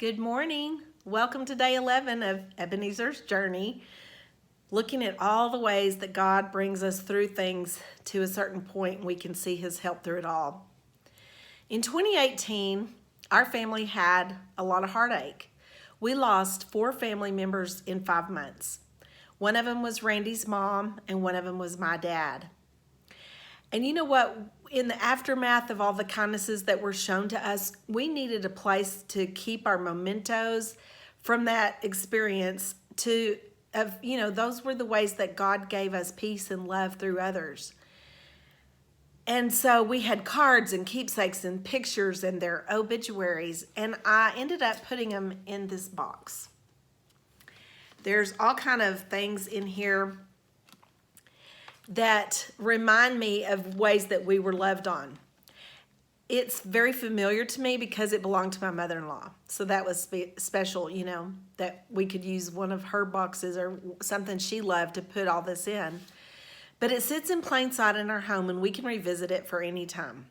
Good morning. Welcome to day 11 of Ebenezers Journey, looking at all the ways that God brings us through things to a certain point and we can see His help through it all. In 2018, our family had a lot of heartache. We lost 4 family members in 5 months. One of them was Randy's mom and one of them was my dad. And you know what? In the aftermath of all the kindnesses that were shown to us, we needed a place to keep our mementos from that experience those were the ways that God gave us peace and love through others. And so we had cards and keepsakes and pictures and their obituaries, and I ended up putting them in this box. There's all kind of things in here that remind me of ways that we were loved on. It's very familiar to me because it belonged to my mother-in-law. So that was special, that we could use one of her boxes or something she loved to put all this in. But it sits in plain sight in our home and we can revisit it for any time.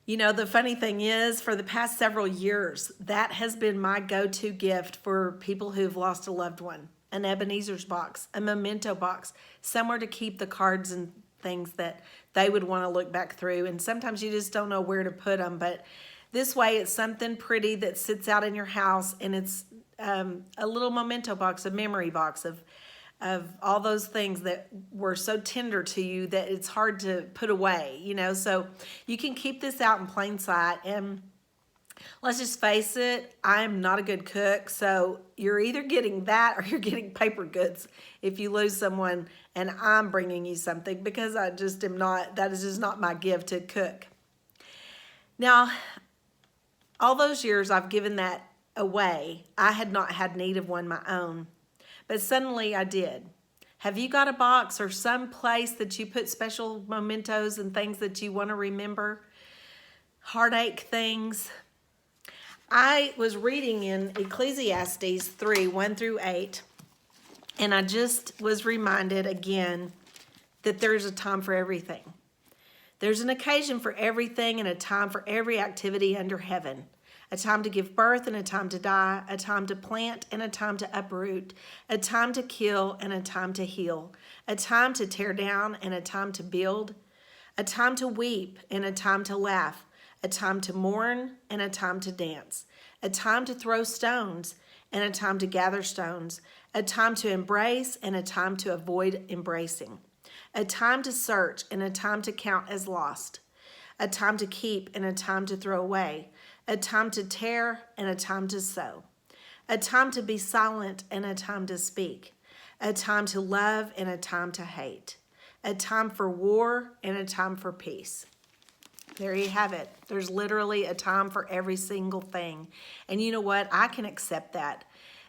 The funny thing is, for the past several years, that has been my go-to gift for people who've lost a loved one. An Ebenezers box, a memento box, somewhere to keep the cards and things that they would want to look back through. And sometimes you just don't know where to put them. But this way, it's something pretty that sits out in your house, and it's a little memento box, a memory box of all those things that were so tender to you that it's hard to put away. So you can keep this out in plain sight. And let's just face it, I'm not a good cook, so you're either getting that or you're getting paper goods if you lose someone and I'm bringing you something, because I just am not, that is just not my gift to cook. Now, all those years I've given that away. I had not had need of one my own, but suddenly I did. Have you got a box or some place that you put special mementos and things that you want to remember? Heartache things. I was reading in Ecclesiastes 3, 1 through 8, and I just was reminded again that there's a time for everything. There's an occasion for everything and a time for every activity under heaven. A time to give birth and a time to die, a time to plant and a time to uproot, a time to kill and a time to heal, a time to tear down and a time to build, a time to weep and a time to laugh, a time to mourn and a time to dance, a time to throw stones and a time to gather stones, a time to embrace and a time to avoid embracing, a time to search and a time to count as lost, a time to keep and a time to throw away, a time to tear and a time to sow, a time to be silent and a time to speak, a time to love and a time to hate, a time for war and a time for peace. There you have it. There's literally a time for every single thing. And you know what? I can accept that.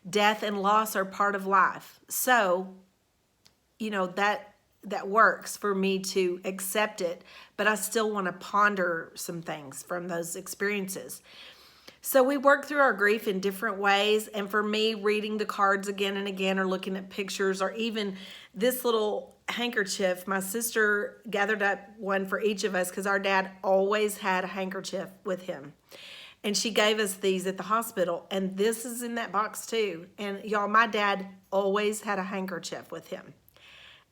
Death and loss are part of life. So, that works for me to accept it, but I still want to ponder some things from those experiences. So we work through our grief in different ways. And for me, reading the cards again and again, or looking at pictures, or even this little handkerchief, my sister gathered up one for each of us because our dad always had a handkerchief with him. And she gave us these at the hospital. And this is in that box too. And y'all, my dad always had a handkerchief with him.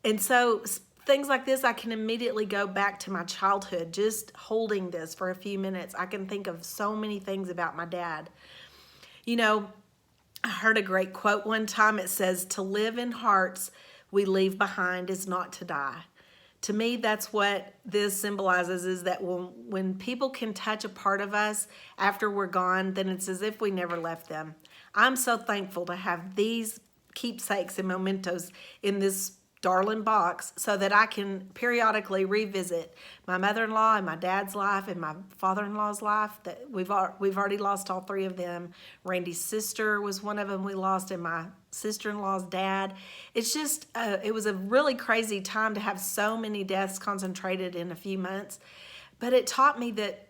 And so things like this, I can immediately go back to my childhood. Just holding this for a few minutes, I can think of so many things about my dad. I heard a great quote one time. It says, "To live in hearts we leave behind is not to die." To me, that's what this symbolizes, is that when people can touch a part of us after we're gone, then it's as if we never left them. I'm so thankful to have these keepsakes and mementos in this darling box so that I can periodically revisit my mother-in-law and my dad's life and my father-in-law's life. That we've already lost all 3 of them. Randy's sister was one of them we lost, and my sister-in-law's dad. It's just, it was a really crazy time to have so many deaths concentrated in a few months. But it taught me that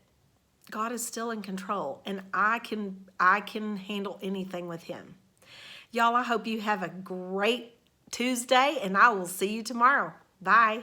God is still in control, and I can handle anything with Him. Y'all, I hope you have a great Tuesday, and I will see you tomorrow. Bye.